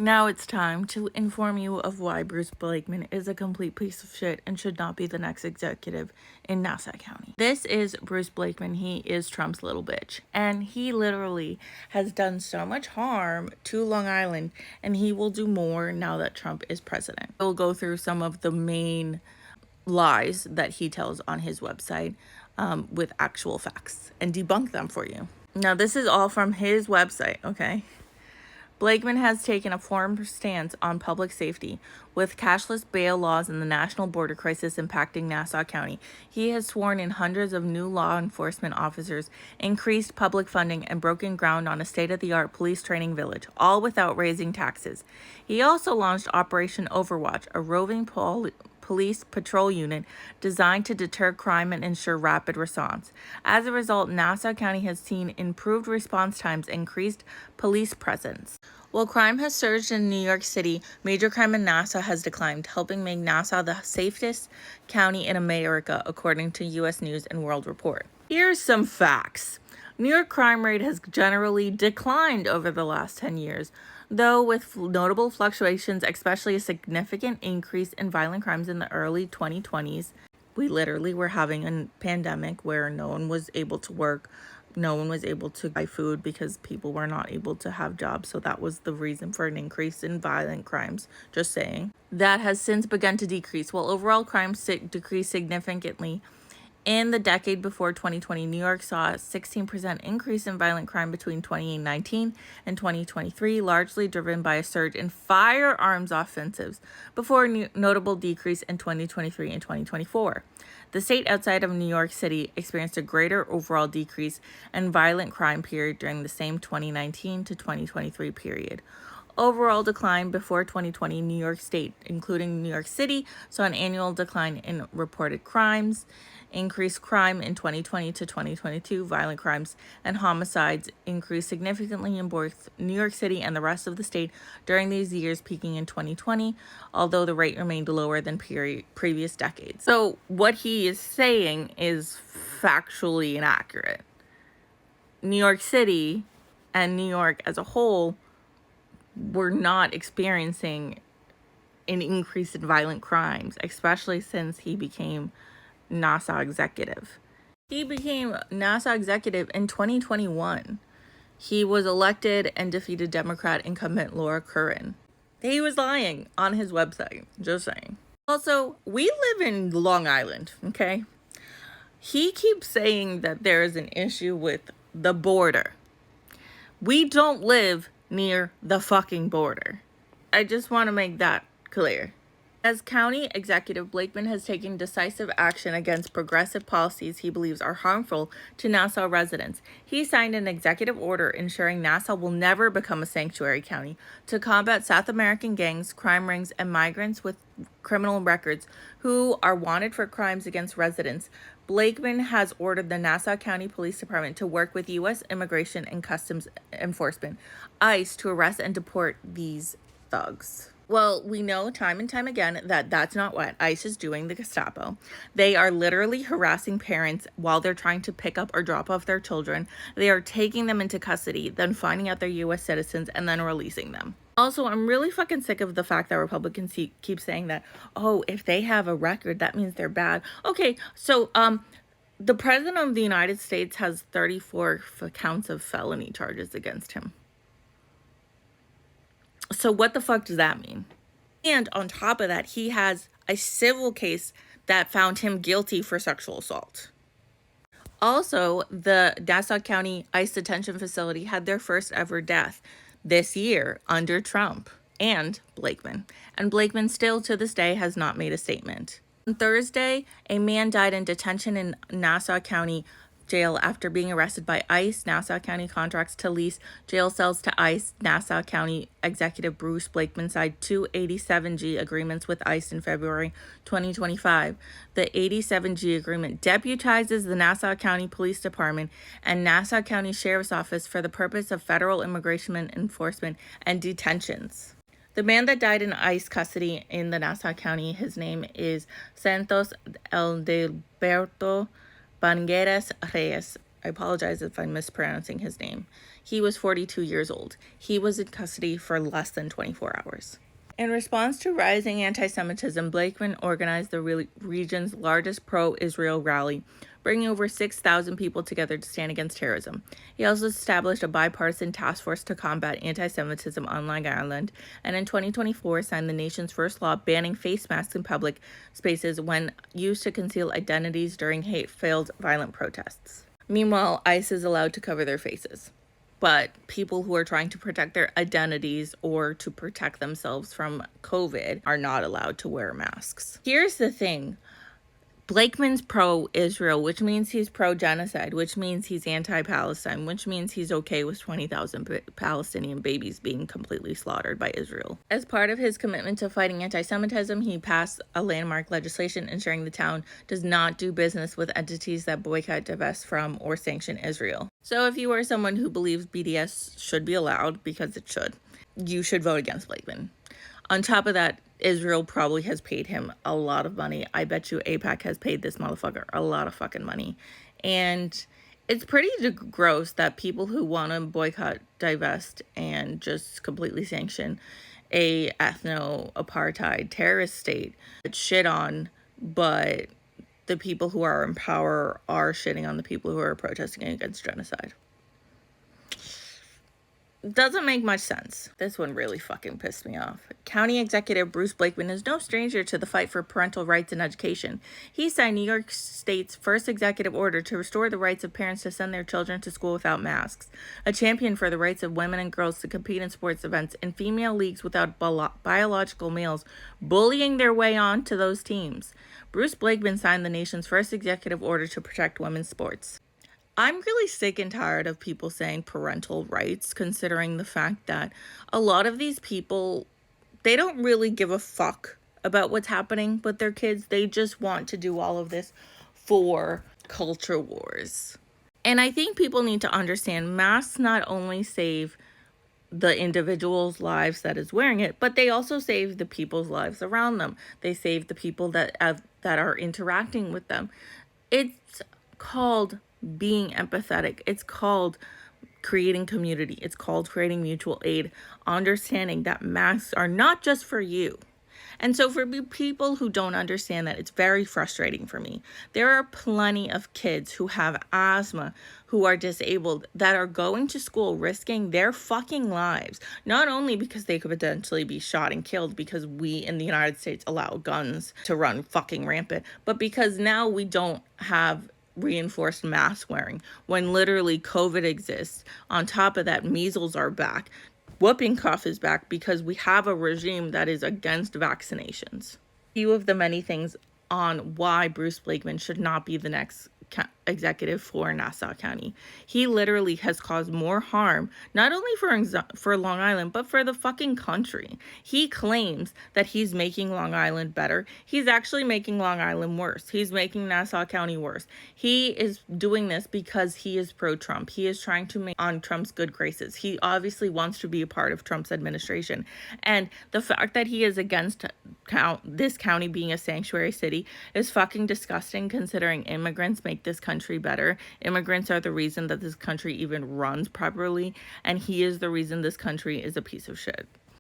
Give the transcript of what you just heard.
Now it's time to inform you of why Bruce Blakeman is a complete piece of shit and should not be the next executive in Nassau County. This is Bruce Blakeman. He is Trump's little bitch. And he literally has done so much harm to Long Island, and he will do more now that Trump is president. We'll go through some of the main lies that he tells on his website with actual facts and debunk them for you. Now, this is all from his website, okay? Blakeman has taken a firm stance on public safety, with cashless bail laws and the national border crisis impacting Nassau County. He has sworn in hundreds of new law enforcement officers, increased public funding, and broken ground on a state-of-the-art police training village, all without raising taxes. He also launched Operation Overwatch, a roving police patrol unit designed to deter crime and ensure rapid response. As a result, Nassau County has seen improved response times and increased police presence. While crime has surged in New York City, major crime in Nassau has declined, helping make Nassau the safest county in America, according to U.S. News and World Report. Here's some facts. New York crime rate has generally declined over the last 10 years, though with notable fluctuations, especially a significant increase in violent crimes in the early 2020s. We literally were having a pandemic where no one was able to work, no one was able to buy food because people were not able to have jobs. So that was the reason for an increase in violent crimes. Just saying. That has since begun to decrease. While overall crime decreased significantly in the decade before 2020, New York saw a 16% increase in violent crime between 2019 and 2023, largely driven by a surge in firearms offensives, before a notable decrease in 2023 and 2024. The state outside of New York City experienced a greater overall decrease in violent crime period during the same 2019 to 2023 period. Overall decline before 2020, New York State, including New York City, saw an annual decline in reported crimes. Increased crime in 2020 to 2022, violent crimes and homicides increased significantly in both New York City and the rest of the state during these years, peaking in 2020, although the rate remained lower than previous decades. So what he is saying is factually inaccurate. New York City and New York as a whole were not experiencing an increase in violent crimes, especially since he became Nassau executive. He became Nassau executive in 2021. He was elected and defeated Democrat incumbent Laura Curran. He was lying on his website, just saying. Also, we live in Long Island, okay? He keeps saying that there is an issue with the border. We don't live near the fucking border. I just want to make that clear. As county executive, Blakeman has taken decisive action against progressive policies he believes are harmful to Nassau residents. He signed an executive order ensuring Nassau will never become a sanctuary county to combat South American gangs, crime rings, and migrants with criminal records who are wanted for crimes against residents. Blakeman has ordered the Nassau County Police Department to work with U.S. Immigration and Customs Enforcement, ICE, to arrest and deport these thugs. Well, we know time and time again that that's not what ICE is doing, the Gestapo. They are literally harassing parents while they're trying to pick up or drop off their children. They are taking them into custody, then finding out they're U.S. citizens, and then releasing them. Also, I'm really fucking sick of the fact that Republicans keep saying that, oh, if they have a record, that means they're bad. Okay, so the President of the United States has 34 counts of felony charges against him. So what the fuck does that mean? And on top of that, he has a civil case that found him guilty for sexual assault. Also, the Nassau County ICE detention facility had their first ever death this year under Trump and Blakeman. And Blakeman still to this day has not made a statement. On Thursday, a man died in detention in Nassau County Jail after being arrested by ICE. Nassau County contracts to lease jail cells to ICE. Nassau County Executive Bruce Blakeman signed two 87G agreements with ICE in February 2025. The 87G agreement deputizes the Nassau County Police Department and Nassau County Sheriff's Office for the purpose of federal immigration enforcement and detentions. The man that died in ICE custody in the Nassau County, his name is Santos Aldelberto Bangueras Reyes. I apologize if I'm mispronouncing his name. He was 42 years old. He was in custody for less than 24 hours. In response to rising anti-Semitism, Blakeman organized the region's largest pro-Israel rally, bringing over 6,000 people together to stand against terrorism. He also established a bipartisan task force to combat anti-Semitism on Long Island, and in 2024 signed the nation's first law banning face masks in public spaces when used to conceal identities during hate-filled violent protests. Meanwhile, ICE is allowed to cover their faces. But people who are trying to protect their identities or to protect themselves from COVID are not allowed to wear masks. Here's the thing. Blakeman's pro-Israel, which means he's pro-genocide, which means he's anti-Palestine, which means he's okay with 20,000 Palestinian babies being completely slaughtered by Israel. As part of his commitment to fighting anti-Semitism, he passed a landmark legislation ensuring the town does not do business with entities that boycott, divest from, or sanction Israel. So if you are someone who believes BDS should be allowed, because it should, you should vote against Blakeman. On top of that, Israel probably has paid him a lot of money. I bet you AIPAC has paid this motherfucker a lot of fucking money. And it's pretty gross that people who want to boycott, divest, and just completely sanction a ethno-apartheid terrorist state shit on, but the people who are in power are shitting on the people who are protesting against genocide. Doesn't make much sense. This one really fucking pissed me off. County Executive Bruce Blakeman is no stranger to the fight for parental rights in education. He signed New York State's first executive order to restore the rights of parents to send their children to school without masks, a champion for the rights of women and girls to compete in sports events and female leagues without biological males bullying their way on to those teams. Bruce Blakeman signed the nation's first executive order to protect women's sports. I'm really sick and tired of people saying parental rights, considering the fact that a lot of these people, they don't really give a fuck about what's happening with their kids. They just want to do all of this for culture wars. And I think people need to understand masks not only save the individual's lives that is wearing it, but they also save the people's lives around them. They save the people that are interacting with them. It's called being empathetic. It's called creating community. It's called creating mutual aid, understanding that masks are not just for you. And so for people who don't understand that, it's very frustrating for me. There are plenty of kids who have asthma, who are disabled, that are going to school risking their fucking lives, not only because they could potentially be shot and killed because we in the United States allow guns to run fucking rampant, but because now we don't have reinforced mask wearing when literally COVID exists. On top of that, measles are back. Whooping cough is back because we have a regime that is against vaccinations. A few of the many things on why Bruce Blakeman should not be the next executive for Nassau County. He literally has caused more harm, not only for Long Island, but for the fucking country. He claims that he's making Long Island better. He's actually making Long Island worse. He's making Nassau County worse. He is doing this because he is pro-Trump. He is trying to make on Trump's good graces. He obviously wants to be a part of Trump's administration. And the fact that he is against this county being a sanctuary city is fucking disgusting, considering immigrants make this country better. Immigrants are the reason that this country even runs properly, and he is the reason this country is a piece of shit.